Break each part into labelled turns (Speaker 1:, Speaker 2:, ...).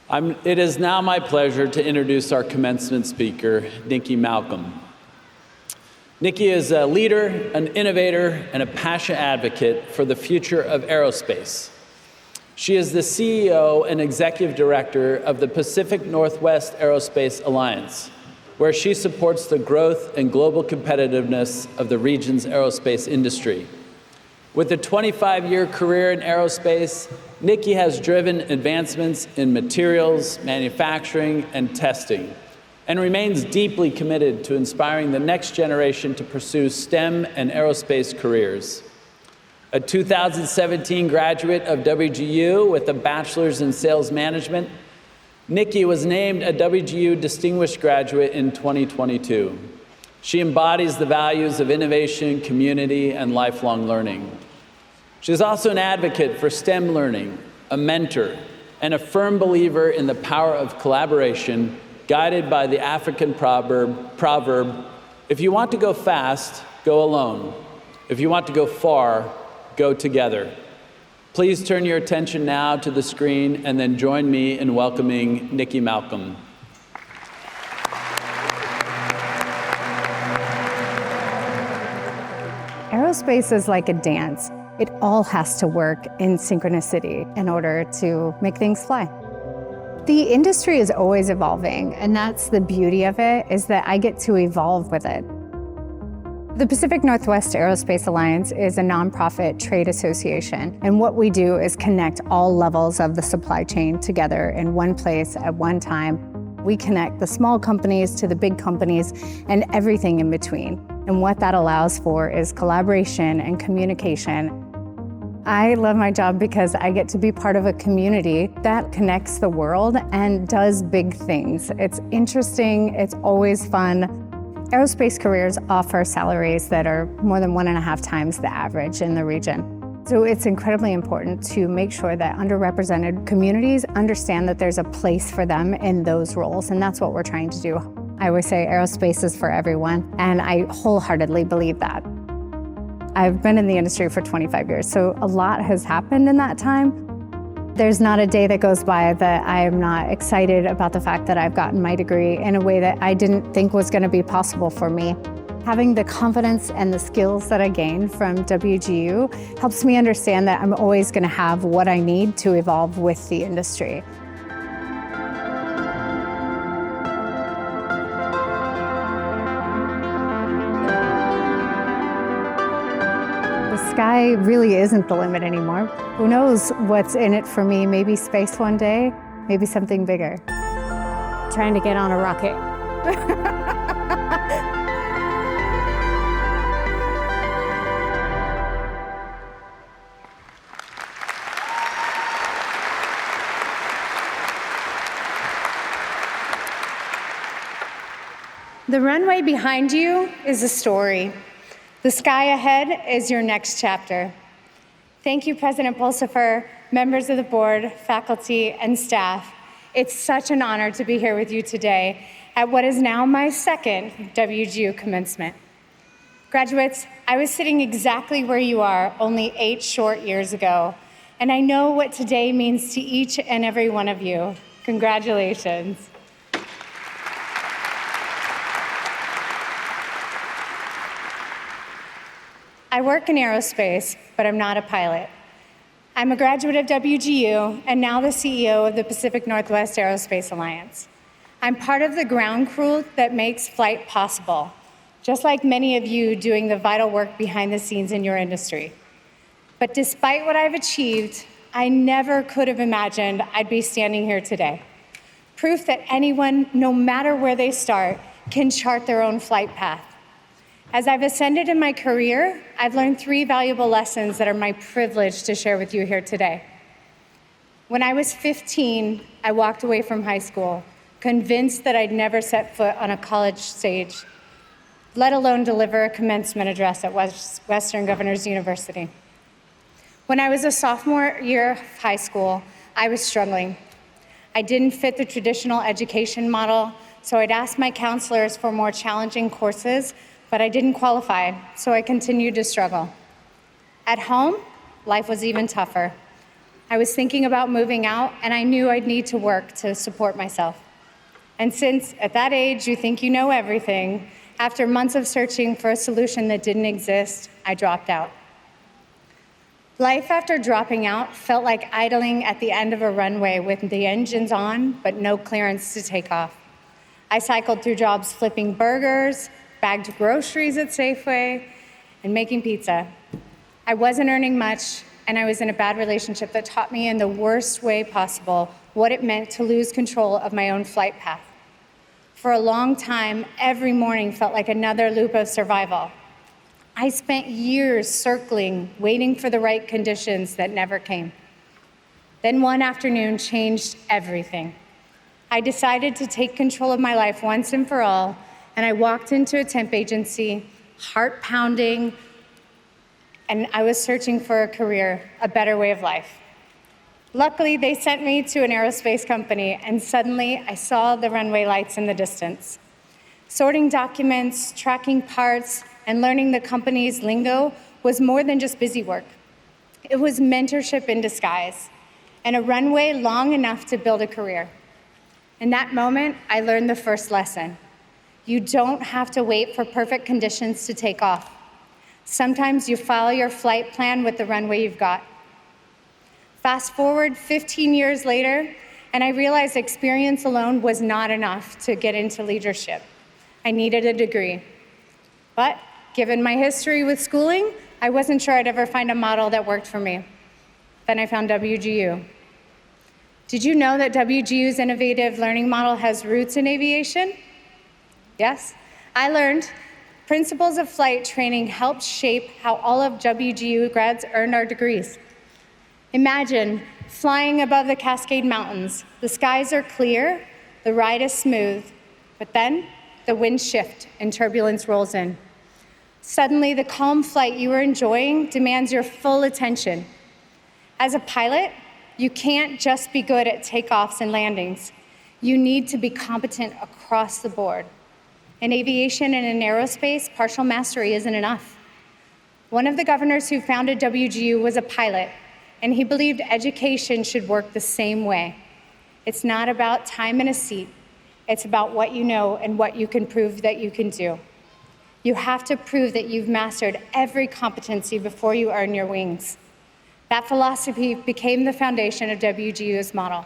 Speaker 1: It is now my pleasure to introduce our commencement speaker, Nikki Malcom. Nikki is a leader, an innovator, and a passionate advocate for the future of aerospace. She is the CEO and Executive Director of the Pacific Northwest Aerospace Alliance, where she supports the growth and global competitiveness of the region's aerospace industry. With a 25-year career in aerospace, Nikki has driven advancements in materials, manufacturing, and testing, and remains deeply committed to inspiring the next generation to pursue STEM and aerospace careers. A 2017 graduate of WGU with a bachelor's in sales management, Nikki was named a WGU Distinguished Graduate in 2022. She embodies the values of innovation, community, and lifelong learning. She is also an advocate for STEM learning, a mentor, and a firm believer in the power of collaboration, guided by the African proverb, if you want to go fast, go alone. If you want to go far, go together. Please turn your attention now to the screen and then join me in welcoming Nikki Malcom.
Speaker 2: Aerospace is like a dance. It all has to work in synchronicity in order to make things fly. The industry is always evolving, and that's the beauty of it, is that I get to evolve with it. The Pacific Northwest Aerospace Alliance is a nonprofit trade association, and what we do is connect all levels of the supply chain together in one place at one time. We connect the small companies to the big companies and everything in between. And what that allows for is collaboration and communication. I love my job because I get to be part of a community that connects the world and does big things. It's interesting, it's always fun. Aerospace careers offer salaries that are more than 1.5 times the average in the region. So it's incredibly important to make sure that underrepresented communities understand that there's a place for them in those roles, and that's what we're trying to do. I always say aerospace is for everyone, and I wholeheartedly believe that. I've been in the industry for 25 years, so a lot has happened in that time. There's not a day that goes by that I am not excited about the fact that I've gotten my degree in a way that I didn't think was going to be possible for me. Having the confidence and the skills that I gained from WGU helps me understand that I'm always going to have what I need to evolve with the industry. The sky really isn't the limit anymore. Who knows what's in it for me? Maybe space one day, maybe something bigger. Trying to get on a rocket. The runway behind you is a story. The sky ahead is your next chapter. Thank you, President Pulsifer, members of the board, faculty, and staff. It's such an honor to be here with you today at what is now my second WGU commencement. Graduates, I was sitting exactly where you are only 8 short years ago, and I know what today means to each and every one of you. Congratulations. I work in aerospace, but I'm not a pilot. I'm a graduate of WGU and now the CEO of the Pacific Northwest Aerospace Alliance. I'm part of the ground crew that makes flight possible, just like many of you doing the vital work behind the scenes in your industry. But despite what I've achieved, I never could have imagined I'd be standing here today. Proof that anyone, no matter where they start, can chart their own flight path. As I've ascended in my career, I've learned 3 valuable lessons that are my privilege to share with you here today. When I was 15, I walked away from high school, convinced that I'd never set foot on a college stage, let alone deliver a commencement address at Western Governors University. When I was a sophomore year of high school, I was struggling. I didn't fit the traditional education model, so I'd ask my counselors for more challenging courses, but I didn't qualify, so I continued to struggle. At home, life was even tougher. I was thinking about moving out, and I knew I'd need to work to support myself. And since at that age you think you know everything, after months of searching for a solution that didn't exist, I dropped out. Life after dropping out felt like idling at the end of a runway with the engines on, but no clearance to take off. I cycled through jobs flipping burgers, bagged groceries at Safeway, and making pizza. I wasn't earning much, and I was in a bad relationship that taught me in the worst way possible what it meant to lose control of my own flight path. For a long time, every morning felt like another loop of survival. I spent years circling, waiting for the right conditions that never came. Then one afternoon changed everything. I decided to take control of my life once and for all, and I walked into a temp agency, heart pounding, and I was searching for a career, a better way of life. Luckily, they sent me to an aerospace company, and suddenly I saw the runway lights in the distance. Sorting documents, tracking parts, and learning the company's lingo was more than just busy work. It was mentorship in disguise, and a runway long enough to build a career. In that moment, I learned the first lesson. You don't have to wait for perfect conditions to take off. Sometimes you follow your flight plan with the runway you've got. Fast forward 15 years later, and I realized experience alone was not enough to get into leadership. I needed a degree. But given my history with schooling, I wasn't sure I'd ever find a model that worked for me. Then I found WGU. Did you know that WGU's innovative learning model has roots in aviation? Yes. I learned principles of flight training helped shape how all of WGU grads earned our degrees. Imagine flying above the Cascade Mountains. The skies are clear, the ride is smooth, but then the winds shift and turbulence rolls in. Suddenly, the calm flight you were enjoying demands your full attention. As a pilot, you can't just be good at takeoffs and landings. You need to be competent across the board. In aviation and in aerospace, partial mastery isn't enough. One of the governors who founded WGU was a pilot, and he believed education should work the same way. It's not about time in a seat. It's about what you know and what you can prove that you can do. You have to prove that you've mastered every competency before you earn your wings. That philosophy became the foundation of WGU's model.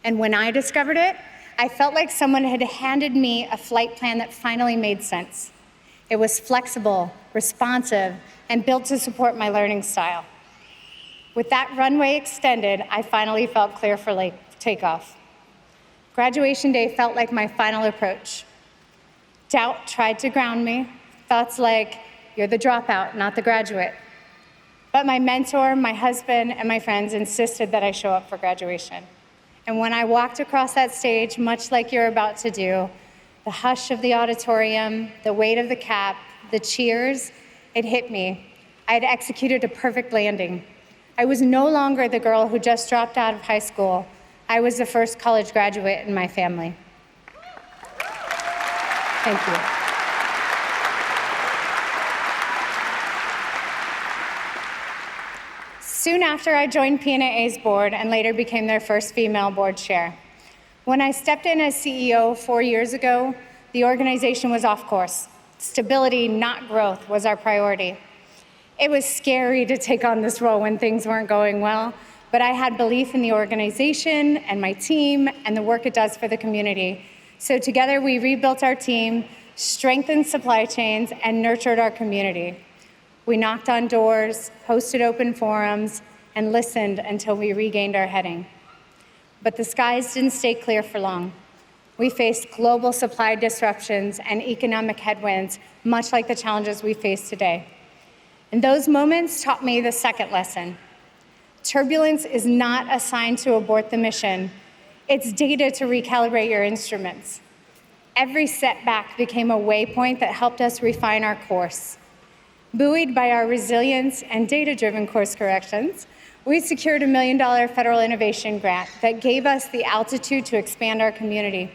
Speaker 2: And when I discovered it, I felt like someone had handed me a flight plan that finally made sense. It was flexible, responsive, and built to support my learning style. With that runway extended, I finally felt clear for takeoff. Graduation day felt like my final approach. Doubt tried to ground me, thoughts like, you're the dropout, not the graduate. But my mentor, my husband, and my friends insisted that I show up for graduation. And when I walked across that stage, much like you're about to do, the hush of the auditorium, the weight of the cap, the cheers, it hit me. I had executed a perfect landing. I was no longer the girl who just dropped out of high school. I was the first college graduate in my family. Thank you. Soon after, I joined P&A's board and later became their first female board chair. When I stepped in as CEO 4 years ago, the organization was off course. Stability, not growth, was our priority. It was scary to take on this role when things weren't going well, but I had belief in the organization and my team and the work it does for the community. So together we rebuilt our team, strengthened supply chains, and nurtured our community. We knocked on doors, hosted open forums, and listened until we regained our heading. But the skies didn't stay clear for long. We faced global supply disruptions and economic headwinds, much like the challenges we face today. And those moments taught me the second lesson. Turbulence is not a sign to abort the mission. It's data to recalibrate your instruments. Every setback became a waypoint that helped us refine our course. Buoyed by our resilience and data-driven course corrections, we secured a $1 million federal innovation grant that gave us the altitude to expand our community.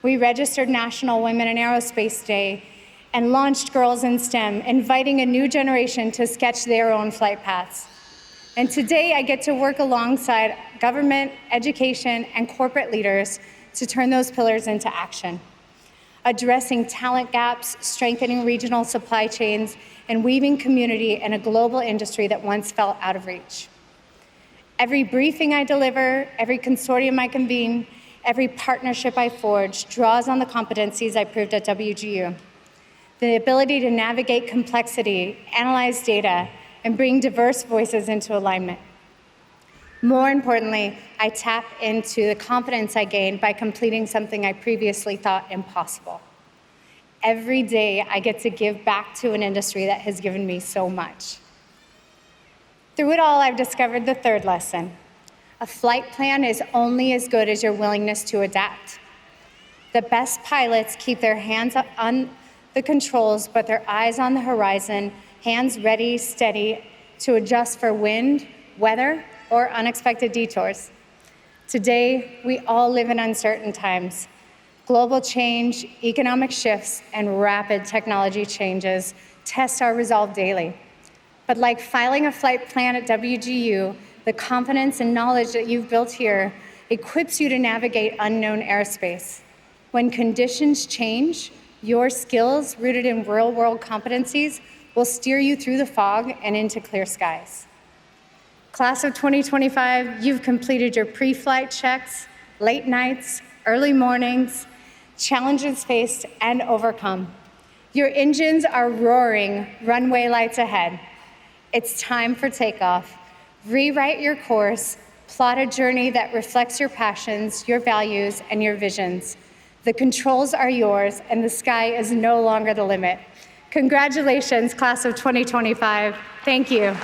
Speaker 2: We registered National Women in Aerospace Day and launched Girls in STEM, inviting a new generation to sketch their own flight paths. And today I get to work alongside government, education, and corporate leaders to turn those pillars into action, addressing talent gaps, strengthening regional supply chains, and weaving community in a global industry that once felt out of reach. Every briefing I deliver, every consortium I convene, every partnership I forge draws on the competencies I proved at WGU. The ability to navigate complexity, analyze data, and bring diverse voices into alignment. More importantly, I tap into the confidence I gained by completing something I previously thought impossible. Every day, I get to give back to an industry that has given me so much. Through it all, I've discovered the third lesson. A flight plan is only as good as your willingness to adapt. The best pilots keep their hands on the controls, but their eyes on the horizon, hands ready, steady, to adjust for wind, weather, or unexpected detours. Today, we all live in uncertain times. Global change, economic shifts, and rapid technology changes test our resolve daily. But like filing a flight plan at WGU, the confidence and knowledge that you've built here equips you to navigate unknown airspace. When conditions change, your skills rooted in real-world competencies will steer you through the fog and into clear skies. Class of 2025, you've completed your pre-flight checks, late nights, early mornings, challenges faced and overcome. Your engines are roaring, runway lights ahead. It's time for takeoff. Rewrite your course, plot a journey that reflects your passions, your values, and your visions. The controls are yours, and the sky is no longer the limit. Congratulations, class of 2025. Thank you.